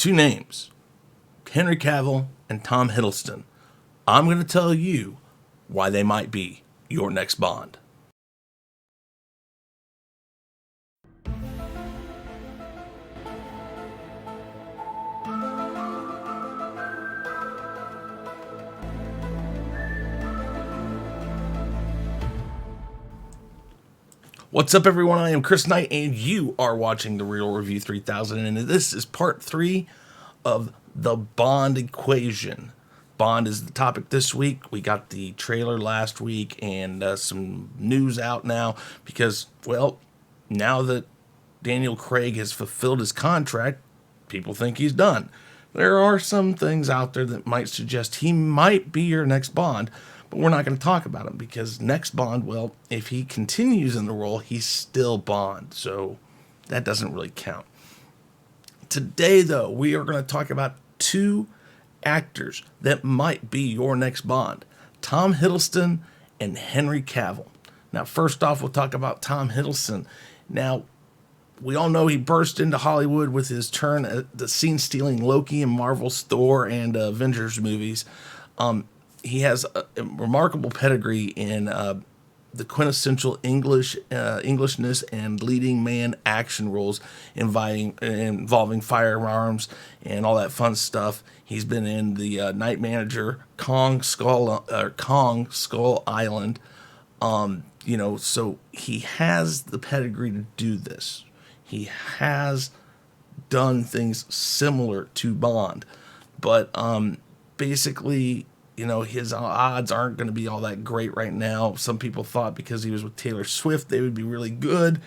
two names, Henry Cavill and Tom Hiddleston. I'm going to tell you why they might be your next Bond. What's up, everyone? I am Chris Knight, and you are watching The Real Review 3000, and this is part 3 of the Bond equation. Bond is the topic this week. We got the trailer last week, and some news out now, because, well, now that Daniel Craig has fulfilled his contract, people think he's done. There are some things out there that might suggest he might be your next Bond, but we're not going to talk about him because next Bond, well, if he continues in the role, he's still Bond, so that doesn't really count. Today, though, we are going to talk about two actors that might be your next Bond, Tom Hiddleston and Henry Cavill. Now, first off, we'll talk about Tom Hiddleston. Now, we all know he burst into Hollywood with his turn at the scene-stealing Loki in Marvel's Thor and Avengers movies. He has a remarkable pedigree in the quintessential Englishness and leading man action roles involving firearms and all that fun stuff. He's been in the Night Manager, Kong Skull Island. So he has the pedigree to do this. He has done things similar to Bond, but basically, his odds aren't going to be all that great right now. Some people thought because he was with Taylor Swift, they would be really good,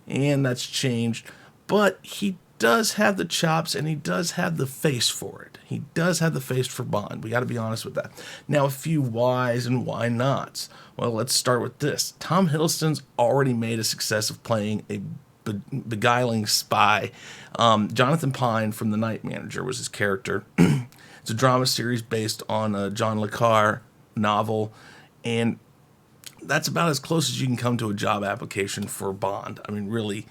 and that's changed. But he does have the chops, and he does have the face for it. He does have the face for Bond. We got to be honest with that. Now, a few whys and why nots. Well, let's start with this. Tom Hiddleston's already made a success of playing a beguiling spy. Jonathan Pine from The Night Manager was his character. It's a drama series based on a John le Carre novel, and that's about as close as you can come to a job application for Bond. I mean, really,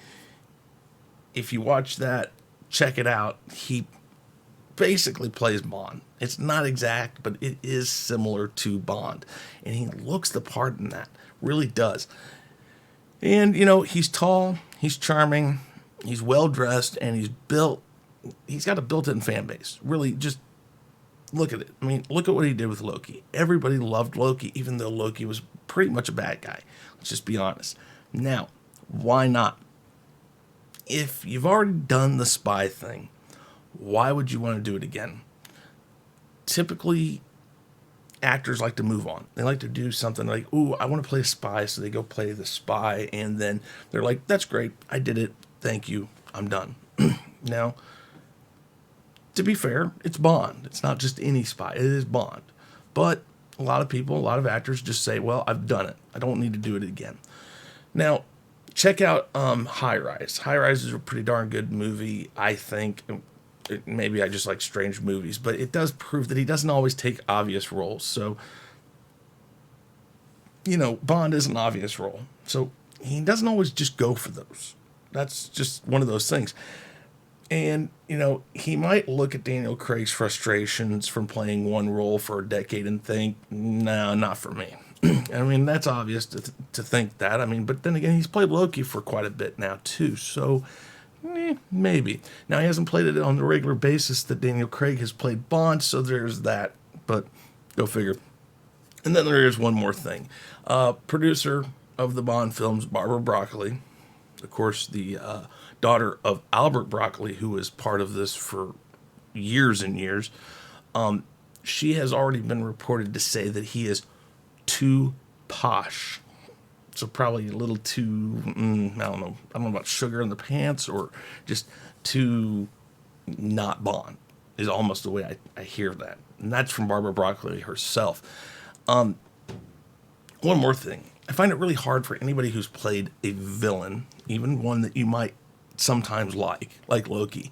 if you watch that, check it out. He basically plays Bond. It's not exact, but it is similar to Bond, and he looks the part in that. Really does. And, he's tall, he's charming, he's well-dressed, and he's got a built-in fan base. Really, just look at it. I mean, look at what he did with Loki. Everybody loved Loki, even though Loki was pretty much a bad guy. Let's just be honest. Now, why not? If you've already done the spy thing, why would you want to do it again? Typically, actors like to move on. They like to do something like, ooh, I want to play a spy, so they go play the spy, and then they're like, that's great, I did it, thank you, I'm done. Now, to be fair, it's Bond. It's not just any spy, it is Bond. But a lot of actors just say, well, I've done it, I don't need to do it again. Now, check out High Rise. High Rise is a pretty darn good movie, I think. Maybe I just like strange movies, but it does prove that he doesn't always take obvious roles. So, Bond is an obvious role. So he doesn't always just go for those. That's just one of those things. And, he might look at Daniel Craig's frustrations from playing one role for a decade and think, no, not for me. I mean, that's obvious to think that. I mean, but then again, he's played Loki for quite a bit now, too. So maybe. Now, he hasn't played it on the regular basis that Daniel Craig has played Bond, so there's that. But go figure. And then there is one more thing. Producer of the Bond films, Barbara Broccoli, of course, the daughter of Albert Broccoli, who was part of this for years and years, she has already been reported to say that he is too posh. So probably a little too, I don't know about sugar in the pants, or just too not Bond is almost the way I hear that. And that's from Barbara Broccoli herself. One more thing. I find it really hard for anybody who's played a villain, even one that you might sometimes like Loki.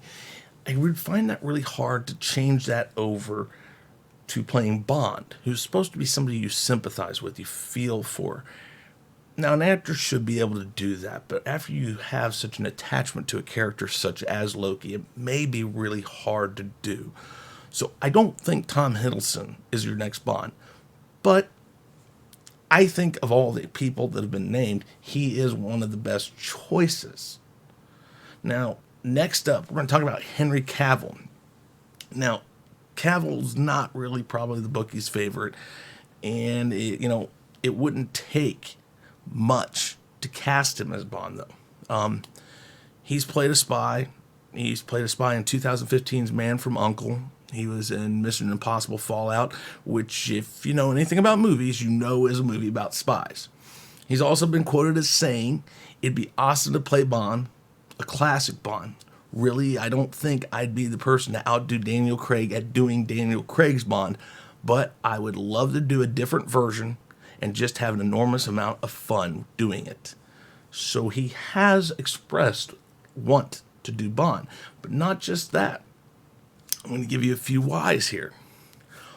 I would find that really hard to change that over to playing Bond, who's supposed to be somebody you sympathize with, you feel for. Now, an actor should be able to do that, but after you have such an attachment to a character such as Loki, it may be really hard to do. So I don't think Tom Hiddleston is your next Bond, but I think of all the people that have been named, he is one of the best choices. Now, next up, we're going to talk about Henry Cavill. Now, Cavill's not really probably the bookie's favorite, and it wouldn't take much to cast him as Bond, though. He's played a spy. He's played a spy in 2015's Man from U.n.c.l.E. He was in Mission Impossible Fallout, which, if you know anything about movies, you know is a movie about spies. He's also been quoted as saying, "It'd be awesome to play Bond, a classic Bond. Really, I don't think I'd be the person to outdo Daniel Craig at doing Daniel Craig's Bond, but I would love to do a different version and just have an enormous amount of fun doing it." So he has expressed want to do Bond, but not just that. I'm going to give you a few whys here.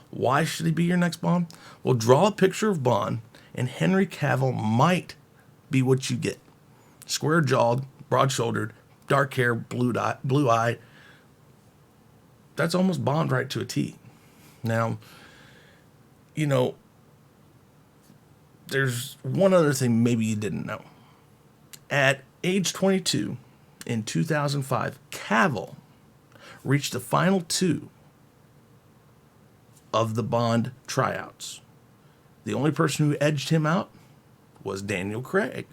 Why should he be your next Bond? Well, draw a picture of Bond, and Henry Cavill might be what you get. Square-jawed, broad-shouldered, dark hair, blue-eyed. That's almost Bond right to a T. Now, there's one other thing maybe you didn't know. At age 22, in 2005, Cavill reached the final two of the Bond tryouts. The only person who edged him out was Daniel Craig.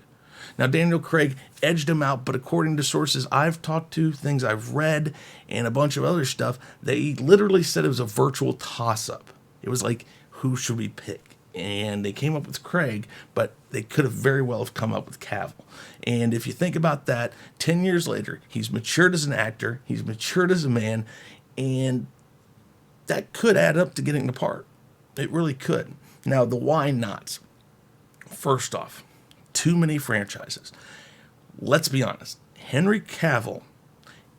Now, Daniel Craig edged him out, but according to sources I've talked to, things I've read, and a bunch of other stuff, they literally said it was a virtual toss-up. It was like, who should we pick? And they came up with Craig, but they could have very well have come up with Cavill. And if you think about that, 10 years later, he's matured as an actor, he's matured as a man, and that could add up to getting the part. It really could. Now, the why nots. First off, too many franchises. Let's be honest. Henry Cavill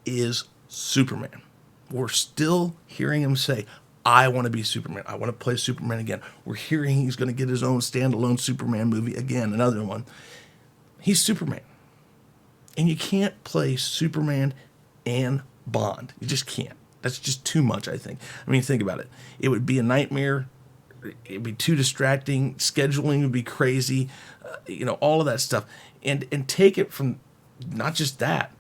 is Superman. We're still hearing him say, I want to be Superman. I want to play Superman again. We're hearing he's going to get his own standalone Superman movie again, another one. He's Superman. And you can't play Superman and Bond. You just can't. That's just too much, I think. I mean, think about it. It would be a nightmare. It'd be too distracting. Scheduling would be crazy. All of that stuff. And take it from not just that.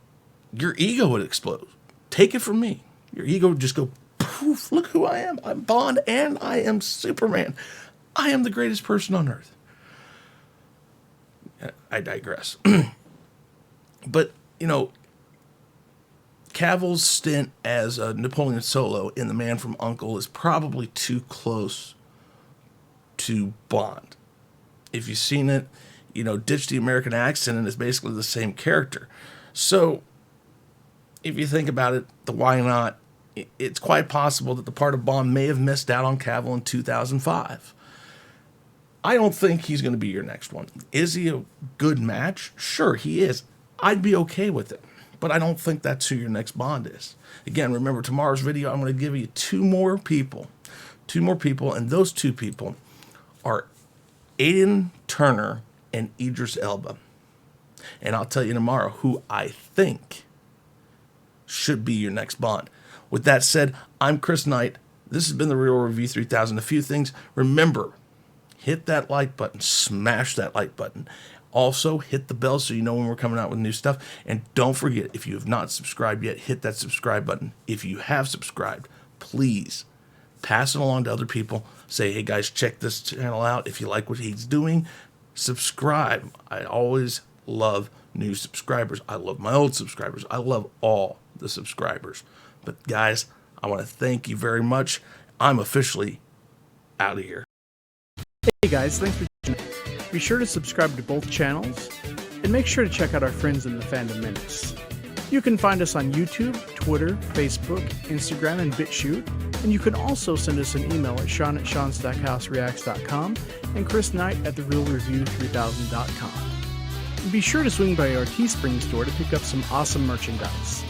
Your ego would explode. Take it from me. Your ego would just go, poof, look who I am. I'm Bond and I am Superman. I am the greatest person on earth. I digress. But, Cavill's stint as Napoleon Solo in The Man from U.n.c.l.E. is probably too close to Bond. If you've seen it, ditch the American accent and it's basically the same character. So, if you think about it, the why not, it's quite possible that the part of Bond may have missed out on Cavill in 2005. I don't think he's going to be your next one. Is he a good match? Sure, he is. I'd be okay with it. But I don't think that's who your next Bond is. Again, remember tomorrow's video, I'm going to give you two more people, and those two people are Aidan Turner and Idris Elba. And I'll tell you tomorrow who I think should be your next Bond. With that said, I'm Chris Knight. This has been the Real Review 3000. A few things. Remember, hit that like button. Smash that like button. Also, hit the bell so you know when we're coming out with new stuff. And don't forget, if you have not subscribed yet, hit that subscribe button. If you have subscribed, please pass it along to other people. Say, hey guys, check this channel out. If you like what he's doing, subscribe. I always love new subscribers. I love my old subscribers. I love all the subscribers. But guys, I want to thank you very much. I'm officially out of here. Hey guys, thanks for tuning in. Be sure to subscribe to both channels, and make sure to check out our friends in the Fandom Minutes. You can find us on YouTube, Twitter, Facebook, Instagram, and BitChute, and you can also send us an email at sean@seanstackhousereacts.com and chrisknight@therealreview3000.com. Be sure to swing by our Teespring store to pick up some awesome merchandise.